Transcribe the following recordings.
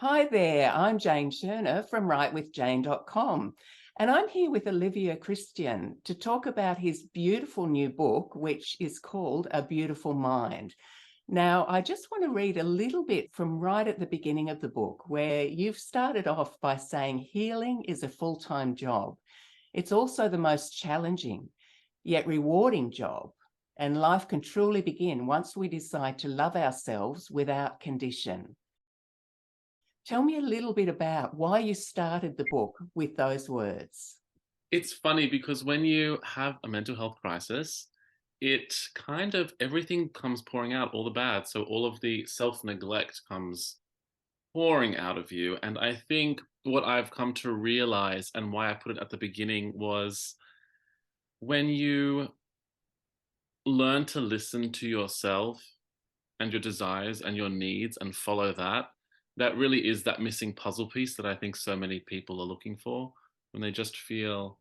Hi there, I'm Jane Scherner from writewithjane.com, and I'm here with Olivier Christian to talk about his beautiful new book, which is called A Beautiful Mind. Now, I just want to read a little bit from right at the beginning of the book, where you've started off by saying healing is a full-time job. It's also the most challenging, yet rewarding job, and life can truly begin once we decide to love ourselves without condition. Tell me a little bit about why you started the book with those words. It's funny because when you have a mental health crisis, it kind of everything comes pouring out, all the bad. So all of the self-neglect comes pouring out of you. And I think what I've come to realize and why I put it at the beginning was when you learn to listen to yourself and your desires and your needs and follow that, that really is that missing puzzle piece that I think so many people are looking for when they just feel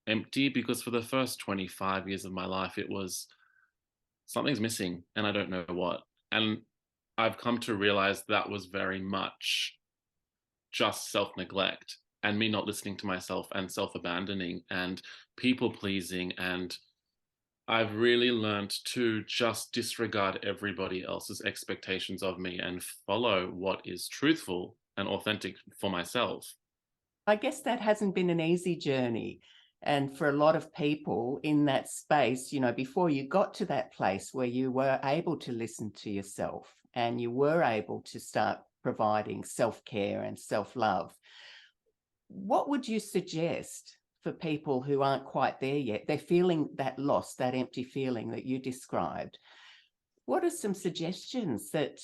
empty. Because for the first 25 years of my life, it was something's missing and I don't know what. And I've come to realize that was very much just self neglect and me not listening to myself and self abandoning and people pleasing. And I've really learned to just disregard everybody else's expectations of me and follow what is truthful and authentic for myself. I guess that hasn't been an easy journey. And for a lot of people in that space, before you got to that place where you were able to listen to yourself and you were able to start providing self-care and self-love, what would you suggest for people who aren't quite there yet? They're feeling that loss, that empty feeling that you described. What are some suggestions that,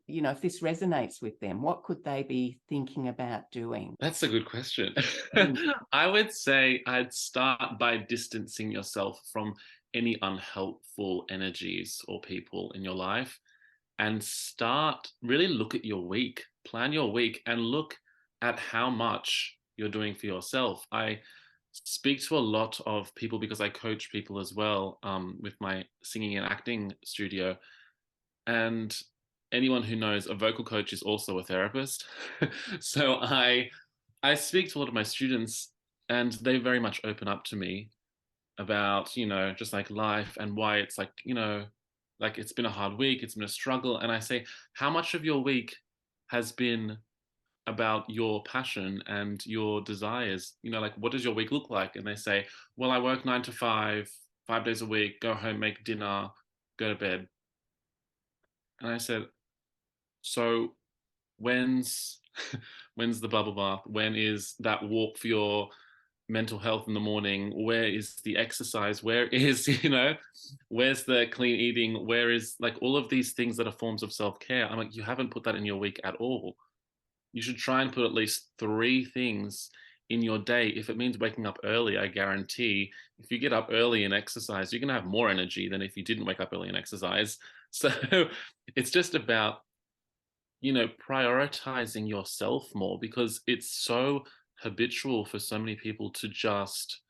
if this resonates with them, what could they be thinking about doing? That's a good question. Mm. I would say I'd start by distancing yourself from any unhelpful energies or people in your life and start really look at your week, plan your week, and look at how much you're doing for yourself. I speak to a lot of people because I coach people as well with my singing and acting studio. And anyone who knows a vocal coach is also a therapist. So I speak to a lot of my students and they very much open up to me about, just like life and why it's like, like it's been a hard week, it's been a struggle. And I say, how much of your week has been about your passion and your desires? Like what does your week look like? And they say, well, I work 9 to 5, 5 days a week, go home, make dinner, go to bed. And I said, so when's when's the bubble bath? When is that walk for your mental health in the morning? Where is the exercise? Where is, where's the clean eating? Where is like all of these things that are forms of self-care? I'm like, you haven't put that in your week at all. You should try and put at least 3 things in your day. If it means waking up early, I guarantee if you get up early and exercise, you're going to have more energy than if you didn't wake up early and exercise. So it's just about prioritizing yourself more because it's so habitual for so many people to just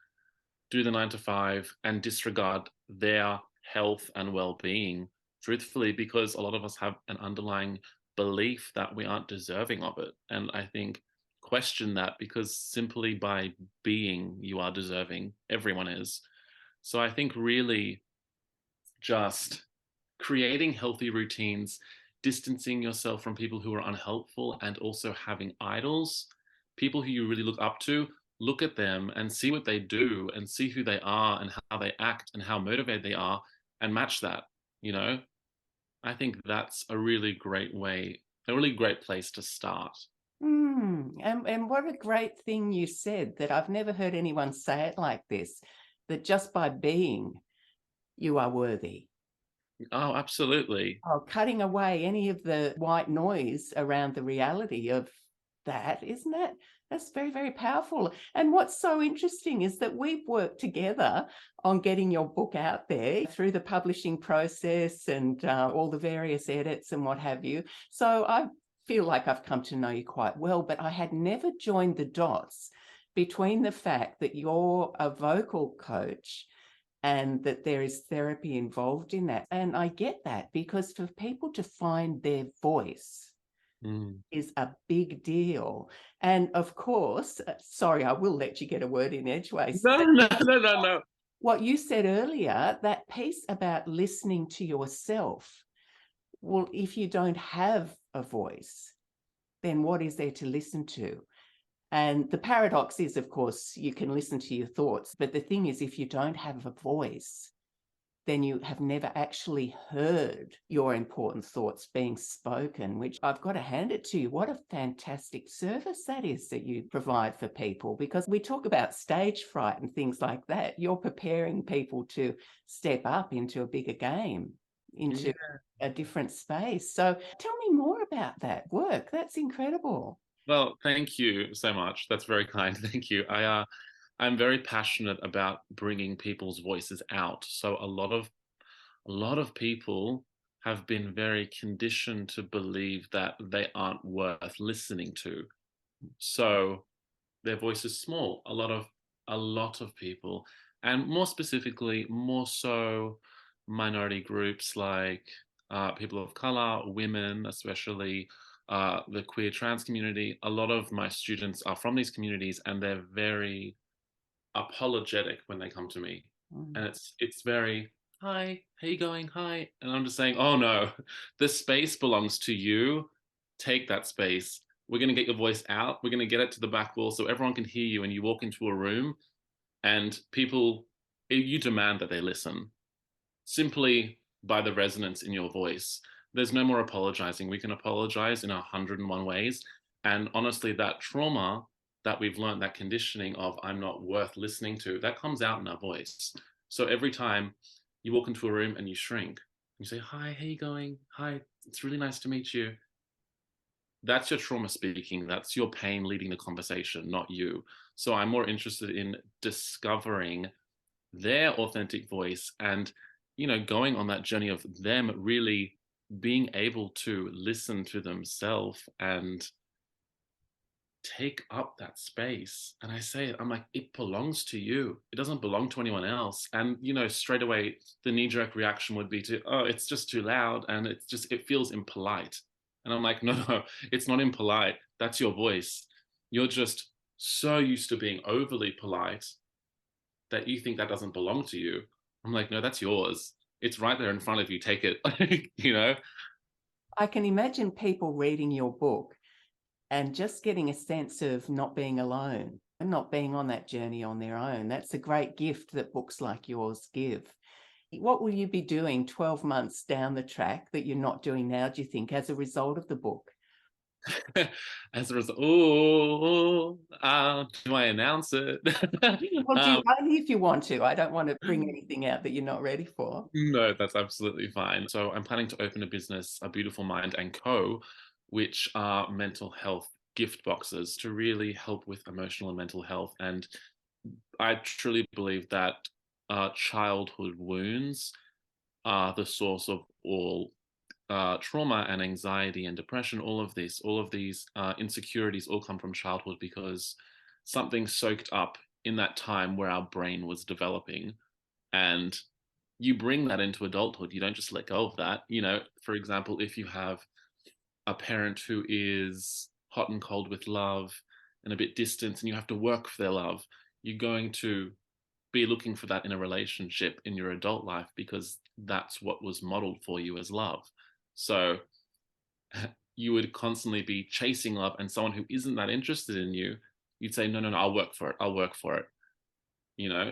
do the 9 to 5 and disregard their health and well-being, truthfully, because a lot of us have an underlying belief that we aren't deserving of it. And I think question that because simply by being, you are deserving. Everyone is. So I think really just creating healthy routines, distancing yourself from people who are unhelpful, and also having idols, people who you really look up to, look at them and see what they do and see who they are and how they act and how motivated they are and match that, you know? I think that's a really great way, a really great place to start. And what a great thing you said, that I've never heard anyone say it like this, that just by being, you are worthy. Oh, absolutely. Oh, cutting away any of the white noise around the reality of that, isn't it? That's very, very powerful. And what's so interesting is that we've worked together on getting your book out there through the publishing process and all the various edits and what have you. So I feel like I've come to know you quite well, but I had never joined the dots between the fact that you're a vocal coach and that there is therapy involved in that. And I get that because for people to find their voice, Mm. is a big deal. And of course, sorry, I will let you get a word in edgeways. No, no, no, no, no. What you said earlier, that piece about listening to yourself. Well, if you don't have a voice, then what is there to listen to? And the paradox is, of course, you can listen to your thoughts, but the thing is, if you don't have a voice, then you have never actually heard your important thoughts being spoken, which I've got to hand it to you. What a fantastic service that is that you provide for people, because we talk about stage fright and things like that. You're preparing people to step up into a bigger game, into a different space. So tell me more about that work. That's incredible. Well, thank you so much. That's very kind. Thank you. I'm very passionate about bringing people's voices out. So a lot of people have been very conditioned to believe that they aren't worth listening to. So their voice is small. A lot of people, and more specifically, more so minority groups like people of color, women, especially the queer trans community. A lot of my students are from these communities, and they're very apologetic when they come to me, Mm. and it's very, hi, how you going, hi, and I'm just saying, oh no, the space belongs to you. Take that space. We're going to get your voice out. We're going to get it to the back wall so everyone can hear you. And you walk into a room, and people, you demand that they listen simply by the resonance in your voice. There's no more apologizing. We can apologize in 101 ways. And honestly, that trauma that we've learned, that conditioning of I'm not worth listening to, that comes out in our voice. So every time you walk into a room and you shrink, you say, hi, how you going? Hi, it's really nice to meet you. That's your trauma speaking. That's your pain leading the conversation, not you. So I'm more interested in discovering their authentic voice and, going on that journey of them really being able to listen to themselves and take up that space. And I say it, I'm like, it belongs to you. It doesn't belong to anyone else. And, straight away, the knee jerk reaction would be to, oh, it's just too loud. And it feels impolite. And I'm like, no, no, it's not impolite. That's your voice. You're just so used to being overly polite that you think that doesn't belong to you. I'm like, no, that's yours. It's right there in front of you. Take it. I can imagine people reading your book and just getting a sense of not being alone and not being on that journey on their own. That's a great gift that books like yours give. What will you be doing 12 months down the track that you're not doing now, do you think, as a result of the book? As a result, oh, do I announce it? Well, do um, you, only if you want to. I don't want to bring anything out that you're not ready for. no, that's absolutely fine. So I'm planning to open a business, A Beautiful Mind and Co., which are mental health gift boxes to really help with emotional and mental health. And I truly believe that childhood wounds are the source of all trauma and anxiety and depression. All of these insecurities all come from childhood because something soaked up in that time where our brain was developing. And you bring that into adulthood. You don't just let go of that. For example, if you have a parent who is hot and cold with love and a bit distant and you have to work for their love, you're going to be looking for that in a relationship in your adult life because that's what was modeled for you as love. So you would constantly be chasing love, and someone who isn't that interested in you, you'd say, no, no, no, I'll work for it. I'll work for it.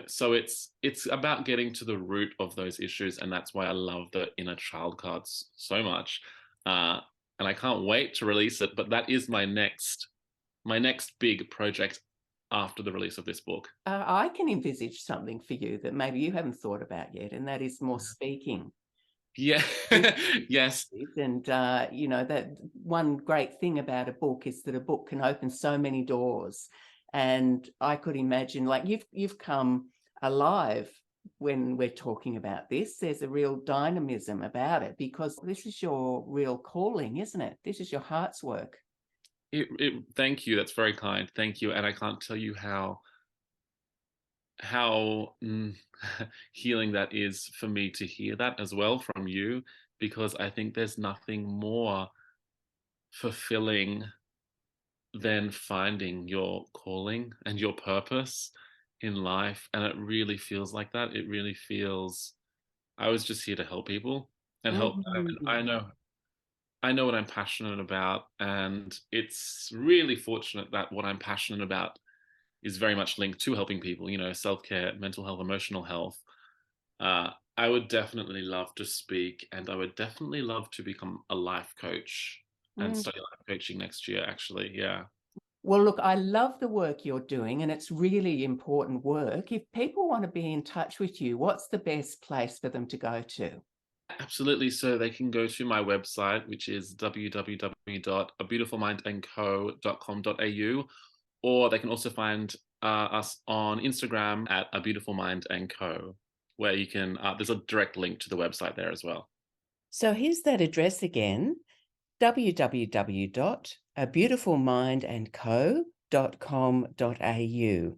So it's about getting to the root of those issues, and that's why I love the inner child cards so much. And I can't wait to release it, but that is my next big project after the release of this book. I can envisage something for you that maybe you haven't thought about yet, and that is more speaking. Yeah. Yes. And, that one great thing about a book is that a book can open so many doors. And I could imagine, like, you've come alive when we're talking about this. There's a real dynamism about it because this is your real calling, isn't it? This is your heart's work. Thank you. That's very kind. Thank you. And I can't tell you how healing that is for me to hear that as well from you, because I think there's nothing more fulfilling than finding your calling and your purpose in life. And it really feels like that. It really feels I was just here to help people and help. Mm. I know what I'm passionate about, and it's really fortunate that what I'm passionate about is very much linked to helping people. Self-care, mental health, emotional health. I would definitely love to speak, and I would definitely love to become a life coach and Mm. study life coaching next year. Actually, yeah. Well, look, I love the work you're doing, and it's really important work. If people want to be in touch with you, what's the best place for them to go to? Absolutely. So they can go to my website, which is www.abeautifulmindandco.com.au, or they can also find us on Instagram at A Beautiful Mind and Co, where you can, there's a direct link to the website there as well. So here's that address again: www.abeautifulmindandco.com.au.